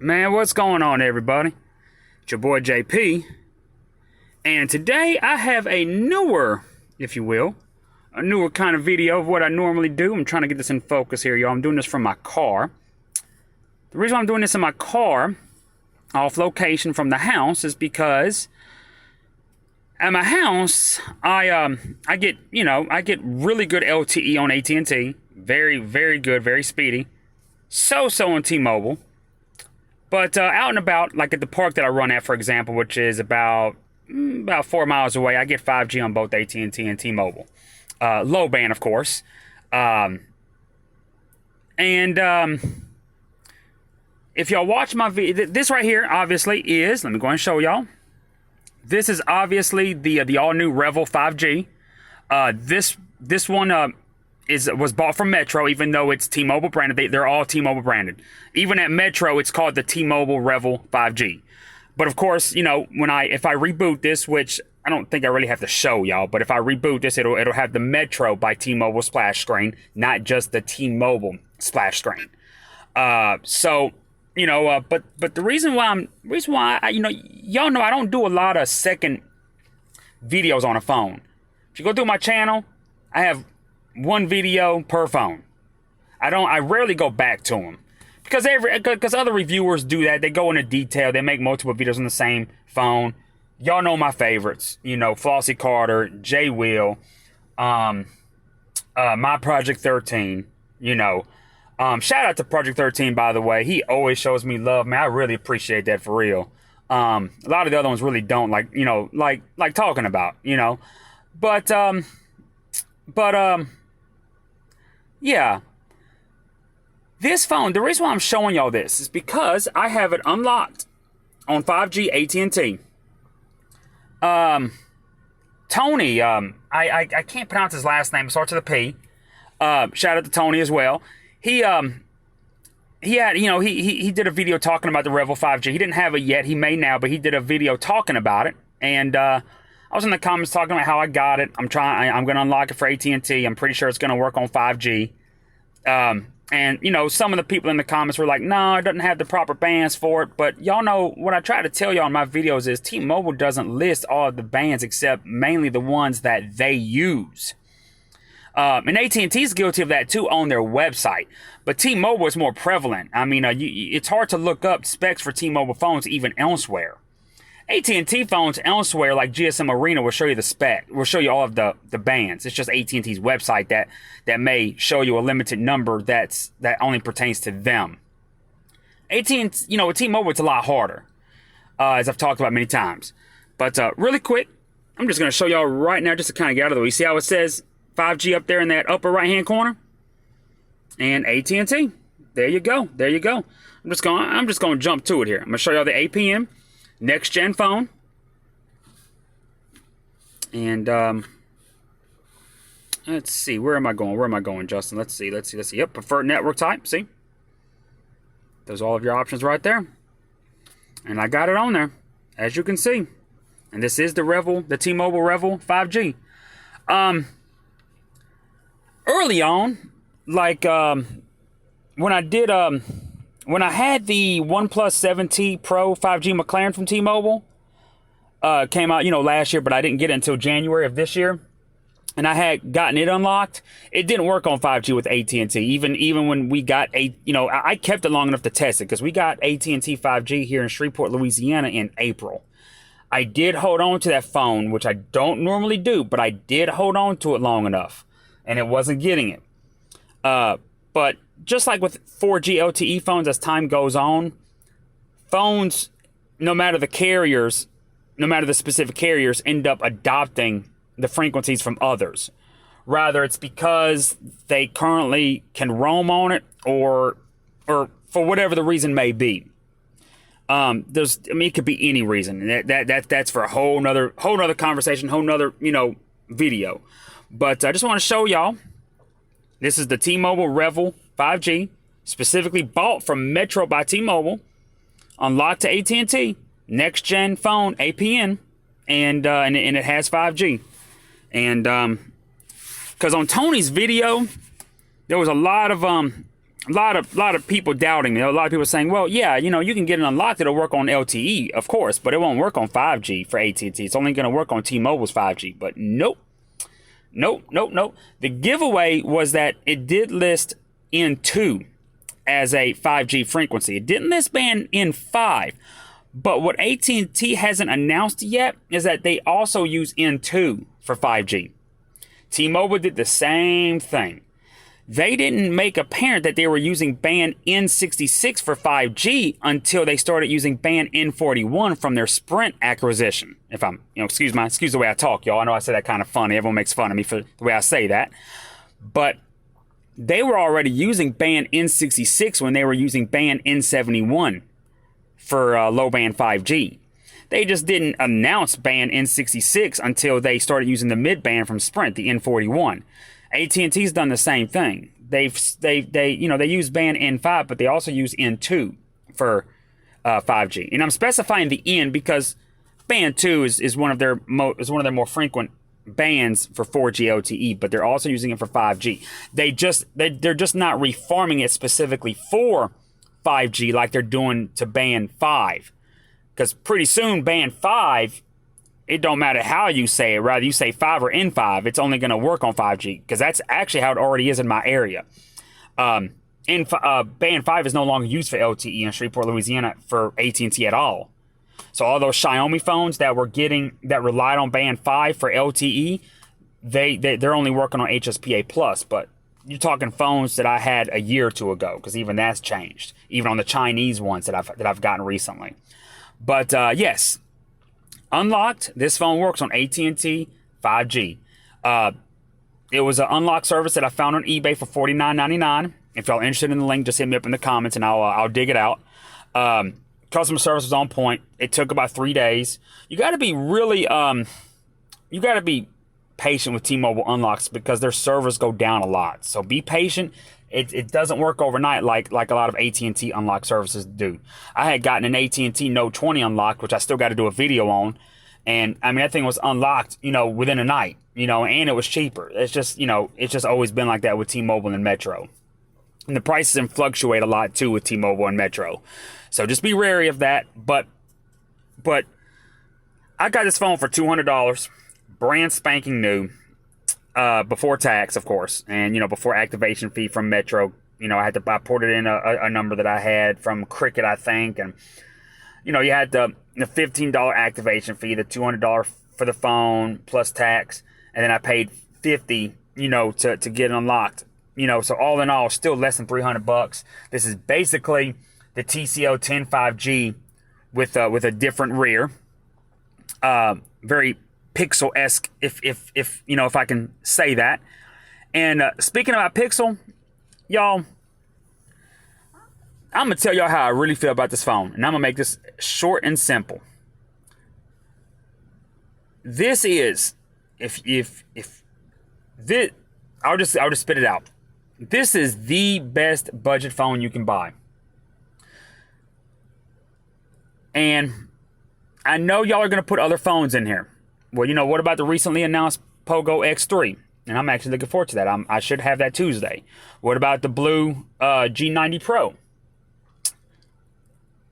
Man, what's going on, everybody? It's your boy JP, and today I have a newer, if you will, a newer kind of video of what I normally do. I'm trying to get this in focus here, y'all. I'm doing this from my car. The reason why I'm doing this in my car, off location from the house, is because at my house, I get really good LTE on AT&T, very, very good, very speedy. So on T-Mobile. But out and about, like at the park that I run at, for example, which is about 4 miles away, I get 5G on both AT&T and T-Mobile. Low band, of course. If y'all watch my video, this right here, obviously, is, let me go and show y'all. This is obviously the all-new Revvl 5G. This one was bought from Metro, even though it's T-Mobile branded. They're all T-Mobile branded. Even at Metro, it's called the T-Mobile Revvl 5G. But of course, you know, if I reboot this, which I don't think I really have to show y'all, but if I reboot this, it'll have the Metro by T-Mobile splash screen, not just the T-Mobile splash screen. But the reason why y'all know I don't do a lot of second videos on a phone. If you go through my channel, I have one video per phone. I rarely go back to them because other reviewers do that. They go into detail. They make multiple videos on the same phone. Y'all know my favorites. You know, Flossie Carter, J Will, my Project 13. You know, shout out to Project 13, by the way. He always shows me love, man. I really appreciate that, for real. A lot of the other ones really don't, like talking about, you know, yeah. This phone, the reason why I'm showing y'all this is because I have it unlocked on 5G AT&T. Tony, I can't pronounce his last name. It starts with a P. Shout out to Tony as well. He did a video talking about the Revvl 5G. He didn't have it yet. He may now, but he did a video talking about it. And I was in the comments talking about how I got it. I'm going to unlock it for AT&T. I'm pretty sure it's going to work on 5G. And, you know, some of the people in the comments were like, no, it doesn't have the proper bands for it. But y'all know what I try to tell y'all in my videos is T-Mobile doesn't list all of the bands except mainly the ones that they use. And AT&T is guilty of that too on their website. But T-Mobile is more prevalent. I mean, it's hard to look up specs for T-Mobile phones even elsewhere. AT&T phones elsewhere, like GSM Arena, will show you the spec. Will show you all of the bands. It's just AT&T's website that may show you a limited number that only pertains to them. AT&T, you know, with T-Mobile, it's a lot harder, as I've talked about many times. But really quick, I'm just going to show y'all right now, just to kind of get out of the way. You see how it says 5G up there in that upper right-hand corner? And AT&T. There you go. There you go. I'm just going to jump to it here. I'm going to show y'all the APM. Next gen phone. And let's see, where am I going, Justin? Let's see. Yep, preferred network type. See, there's all of your options right there, and I got it on there, as you can see. And this is the Revvl, the T-Mobile Revvl 5G. Early on, like when I had the OnePlus 7T Pro 5G McLaren from T-Mobile, came out, last year, but I didn't get it until January of this year, and I had gotten it unlocked. It didn't work on 5G with AT&T. Even when we got I kept it long enough to test it because we got AT&T 5G here in Shreveport, Louisiana in April. I did hold on to that phone, which I don't normally do, but I did hold on to it long enough, and it wasn't getting it. But just like with 4G LTE phones, as time goes on, phones, no matter the specific carriers, end up adopting the frequencies from others. Rather, it's because they currently can roam on it, or for whatever the reason may be. It could be any reason. That's for a whole nother conversation, whole nother video. But I just want to show y'all. This is the T-Mobile Revvl 5G, specifically bought from Metro by T-Mobile, unlocked to AT&T, next gen phone, APN, and it has 5G. And because on Tony's video, there was a lot of a lot of people doubting me. A lot of people saying, well, yeah, you can get it unlocked. It'll work on LTE, of course, but it won't work on 5G for AT&T. It's only going to work on T-Mobile's 5G. But nope. The giveaway was that it did list N2 as a 5G frequency. It didn't list band N5. But what AT&T hasn't announced yet is that they also use N2 for 5G. T-Mobile did the same thing. They didn't make apparent that they were using band N66 for 5G until they started using band N41 from their Sprint acquisition. If I'm, excuse the way I talk, y'all. I know I say that kind of funny. Everyone makes fun of me for the way I say that. But they were already using band N66 when they were using band N71 for low band 5G. They just didn't announce band N66 until they started using the mid band from Sprint, the N41. AT&T's done the same thing. They use band N5, but they also use N2 for 5G. And I'm specifying the N because band 2 is one of their more frequent bands for 4G LTE, but they're also using it for 5G. They're just not refarming it specifically for 5G like they're doing to band 5. Because pretty soon band 5, it don't matter how you say it, rather you say 5 or N5, it's only going to work on 5G, because that's actually how it already is in my area. Band 5 is no longer used for LTE in Shreveport, Louisiana for AT&T at all. So all those Xiaomi phones that relied on band 5 for LTE, they're only working on HSPA plus. But you're talking phones that I had a year or two ago, because even that's changed, even on the Chinese ones that I've gotten recently. But yes, unlocked. This phone works on AT&T 5G. It was an unlocked service that I found on eBay for $49.99. If y'all interested in the link, just hit me up in the comments and I'll dig it out. Customer service was on point. It took about 3 days. You got to be really you got to be patient with T-Mobile unlocks because their servers go down a lot. So be patient. It doesn't work overnight like a lot of AT&T unlock services do. I had gotten an AT&T Note 20 unlocked, which I still got to do a video on. And I mean, that thing was unlocked, within a night, and it was cheaper. It's just, it's just always been like that with T-Mobile and Metro. And the prices fluctuate a lot too with T-Mobile and Metro. So just be wary of that. But I got this phone for $200, brand spanking new. Before tax, of course, and before activation fee from Metro. I ported in a number that I had from Cricket, I think, and you had the $15 activation fee, the $200 for the phone plus tax, and then I paid $50, to get it unlocked. So all in all, still less than $300. This is basically the TCL 10 5G with a different rear. Very Pixel-esque, if I can say that. And speaking about Pixel, y'all, I'm gonna tell y'all how I really feel about this phone, and I'm gonna make this short and simple. This is, if this, I'll just spit it out. This is the best budget phone you can buy, and I know y'all are gonna put other phones in here. Well, what about the recently announced Pogo X3? And I'm actually looking forward to that. I should have that Tuesday. What about the blue G90 Pro?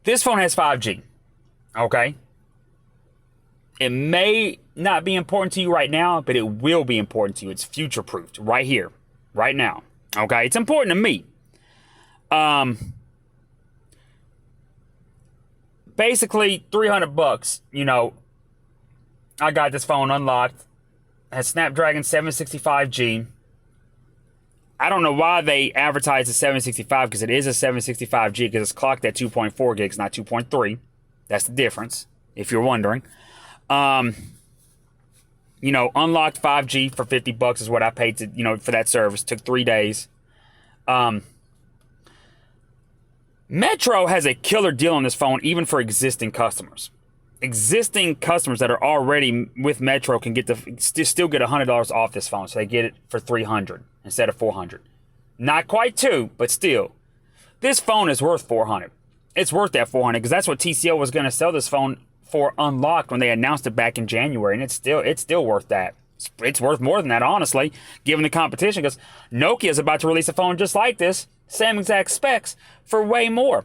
This phone has 5G. Okay? It may not be important to you right now, but it will be important to you. It's future-proofed right here, right now. Okay? It's important to me. Basically, $300, I got this phone unlocked. It has Snapdragon 765G. I don't know why they advertise the 765 because it is a 765G because it's clocked at 2.4 gigs, not 2.3. That's the difference, if you're wondering. Unlocked 5G for $50 is what I paid to, for that service. Took 3 days. Metro has a killer deal on this phone, even for existing customers. Existing customers that are already with Metro can still get $100 off this phone, so they get it for $300 instead of $400. Not quite $200, but still, this phone is worth $400. It's worth that $400 because that's what TCL was going to sell this phone for unlocked when they announced it back in January, and it's still worth that. It's worth more than that, honestly, given the competition, because Nokia is about to release a phone just like this, same exact specs, for way more.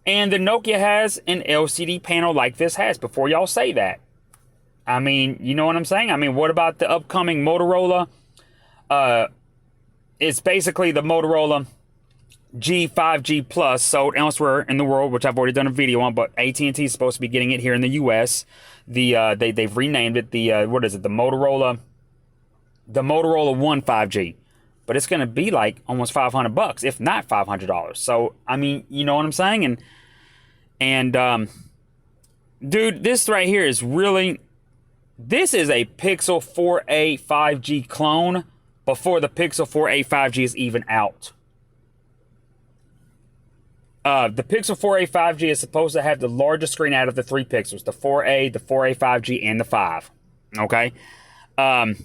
And the Nokia has an LCD panel like this has, before y'all say that. I mean, you know what I'm saying? I mean, what about the upcoming Motorola? It's basically the Motorola G5G Plus, sold elsewhere in the world, which I've already done a video on, but AT&T is supposed to be getting it here in the US. They've renamed it the what is it? The Motorola One 5G. But it's going to be like almost $500, if not $500. So, I mean, you know what I'm saying? And dude, this right here is really, this is a Pixel 4a 5G clone before the Pixel 4a 5G is even out. The Pixel 4a 5G is supposed to have the largest screen out of the 3 pixels, the 4a, the 4a 5G, and the 5. Okay? It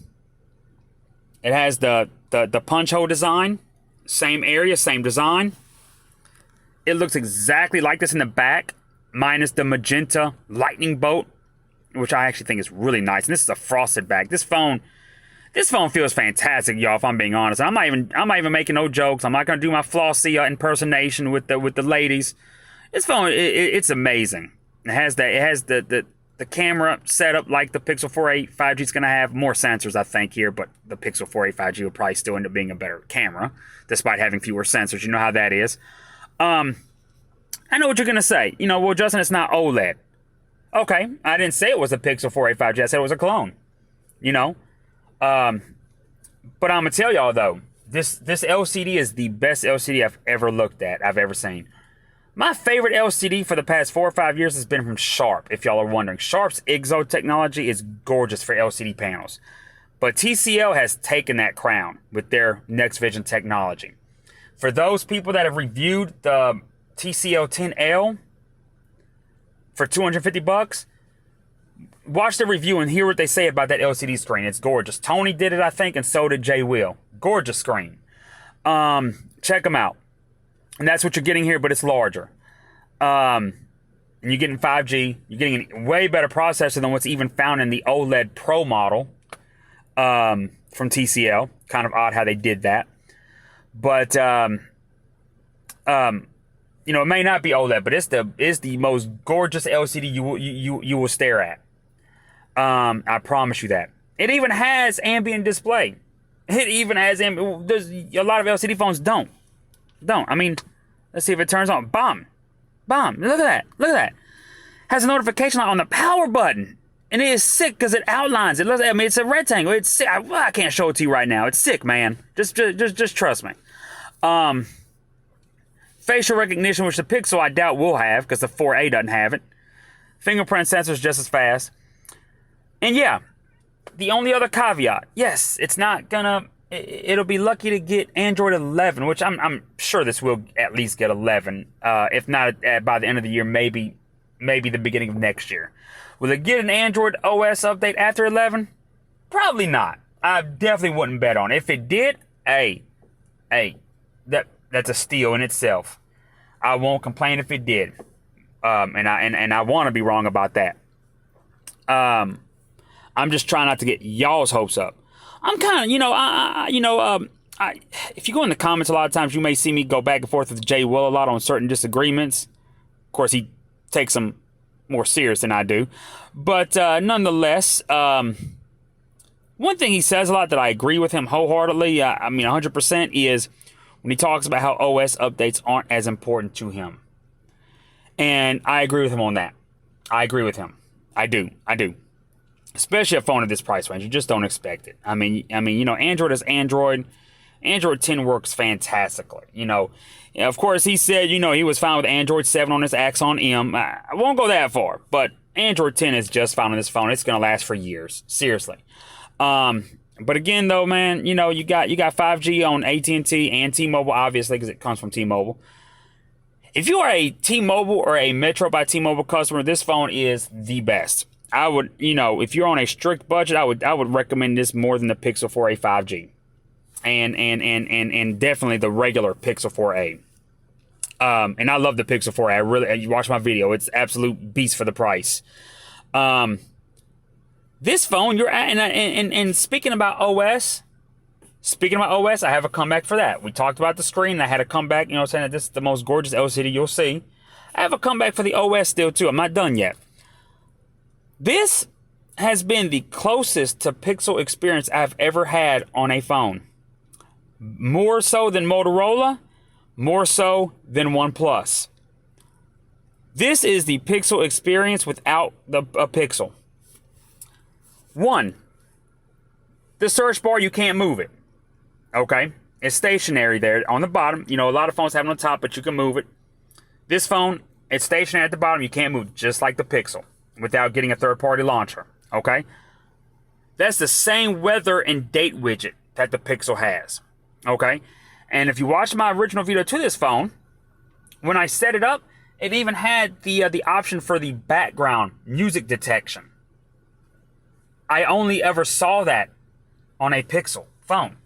has the punch hole design, same area, same design. It looks exactly like this in the back, minus the magenta lightning bolt, which I actually think is really nice. And this is a frosted back. This phone feels fantastic, y'all, if I'm being honest. I'm not even making no jokes. I'm not gonna do my Flossie impersonation with the ladies. This phone, it's amazing. It has the camera set up like the Pixel 4a 5G is gonna have. More sensors, I think, here, but the Pixel 4a 5G will probably still end up being a better camera, despite having fewer sensors. You know how that is. I know what you're gonna say. You know, well, Justin, it's not OLED. Okay, I didn't say it was a Pixel 4a 5G. I said it was a clone. You know. But I'm gonna tell y'all though, this LCD is the best LCD I've ever looked at, I've ever seen. My favorite LCD for the past 4 or 5 years has been from Sharp, if y'all are wondering. Sharp's IGZO technology is gorgeous for LCD panels. But TCL has taken that crown with their Next Vision technology. For those people that have reviewed the TCL 10L for $250, watch the review and hear what they say about that LCD screen. It's gorgeous. Tony did it, I think, and so did Jay Will. Gorgeous screen. Check them out. And that's what you're getting here, but it's larger. And you're getting 5G. You're getting a way better processor than what's even found in the OLED Pro model from TCL. Kind of odd how they did that. But, you know, it may not be OLED, but it's the most gorgeous LCD you will stare at. I promise you that. It even has ambient display. It even has there's a lot of LCD phones don't. I mean, let's see if it turns on. Bomb. Look at that. Has a notification light on the power button, and it is sick because it outlines. It looks. I mean, it's a rectangle. It's sick. I can't show it to you right now. It's sick, man. Just trust me. Facial recognition, which the Pixel I doubt will have because the 4a doesn't have it. Fingerprint sensors just as fast. And yeah, the only other caveat, yes, it's not gonna. It'll be lucky to get Android 11, which I'm sure this will at least get 11. If not by the end of the year, maybe the beginning of next year. Will it get an Android OS update after 11? Probably not. I definitely wouldn't bet on it. If it did, hey, that's a steal in itself. I won't complain if it did. And I want to be wrong about that. I'm just trying not to get y'all's hopes up. I'm kind of, if you go in the comments, a lot of times you may see me go back and forth with Jay Will a lot on certain disagreements. Of course, he takes them more serious than I do. But nonetheless, one thing he says a lot that I agree with him wholeheartedly, 100%, is when he talks about how OS updates aren't as important to him. And I agree with him on that. I agree with him. I do. Especially a phone at this price range. You just don't expect it. I mean, Android is Android. Android 10 works fantastically. Of course, he said, he was fine with Android 7 on his Axon M. I won't go that far, but Android 10 is just fine on this phone. It's going to last for years. Seriously. But again, though, man, you got 5G on AT&T and T-Mobile, obviously, because it comes from T-Mobile. If you are a T-Mobile or a Metro by T-Mobile customer, this phone is the best. I would, if you're on a strict budget, I would recommend this more than the Pixel 4a 5G, and definitely the regular Pixel 4a. And I love the Pixel 4a. You watch my video; it's absolute beast for the price. The This phone, you're at, and speaking about OS, I have a comeback for that. We talked about the screen. I had a comeback, you know, saying that this is the most gorgeous LCD you'll see. I have a comeback for the OS still, too. I'm not done yet. This has been the closest to Pixel experience I've ever had on a phone. More so than Motorola, more so than OnePlus. This is the Pixel experience without a Pixel. One, the search bar, you can't move it. Okay? It's stationary there on the bottom. You know, a lot of phones have it on top, but you can move it. This phone, it's stationary at the bottom. You can't move it, just like the Pixel, without getting a third-party launcher. Okay? That's the same weather and date widget that the Pixel has. Okay? And if you watch my original video to this phone, when I set it up, it even had the option for the background music detection. I only ever saw that on a Pixel phone.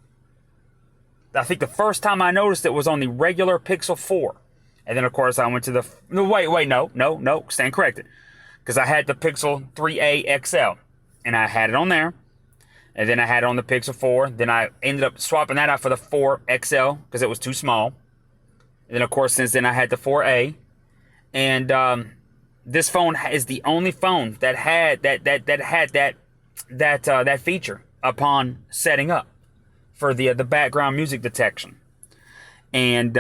I think the first time I noticed it was on the regular Pixel 4. And then, of course, I went to the... No, stand corrected. Because I had the Pixel 3a XL. And I had it on there. And then I had it on the Pixel 4. Then I ended up swapping that out for the 4 XL because it was too small. And then, of course, since then I had the 4a. And this phone is the only phone that had that feature upon setting up for the background music detection. And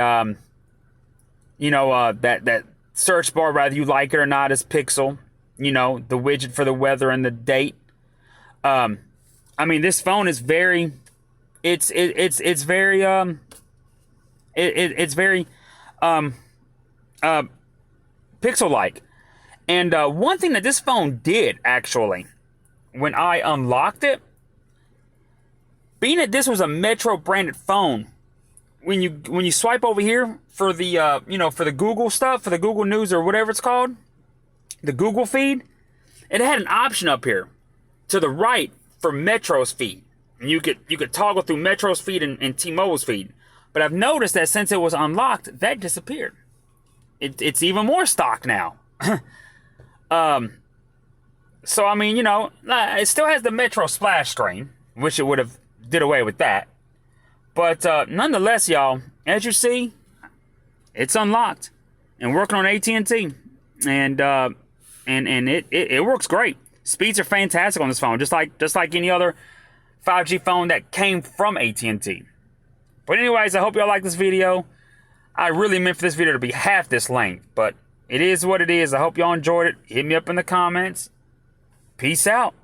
you know, that search bar, whether you like it or not, is Pixel. You know, the widget for the weather and the date. I mean, this phone is very, it's very Pixel-like. And one thing that this phone did, actually, when I unlocked it, being that this was a Metro branded phone, when you swipe over here for the you know, for the Google stuff, for the Google News or whatever it's called, the Google feed, it had an option up here to the right for Metro's feed. And you could toggle through Metro's feed and T-Mobile's feed. But I've noticed that since it was unlocked, that disappeared. It's even more stock now. So, I mean, you know, it still has the Metro splash screen. Wish it would have did away with that. But nonetheless, y'all, as you see, it's unlocked and working on AT&T. And it works great. Speeds are fantastic on this phone, just like any other 5G phone that came from AT&T. But anyways, I hope y'all like this video. I really meant for this video to be half this length, but it is what it is. I hope y'all enjoyed it. Hit me up in the comments. Peace out.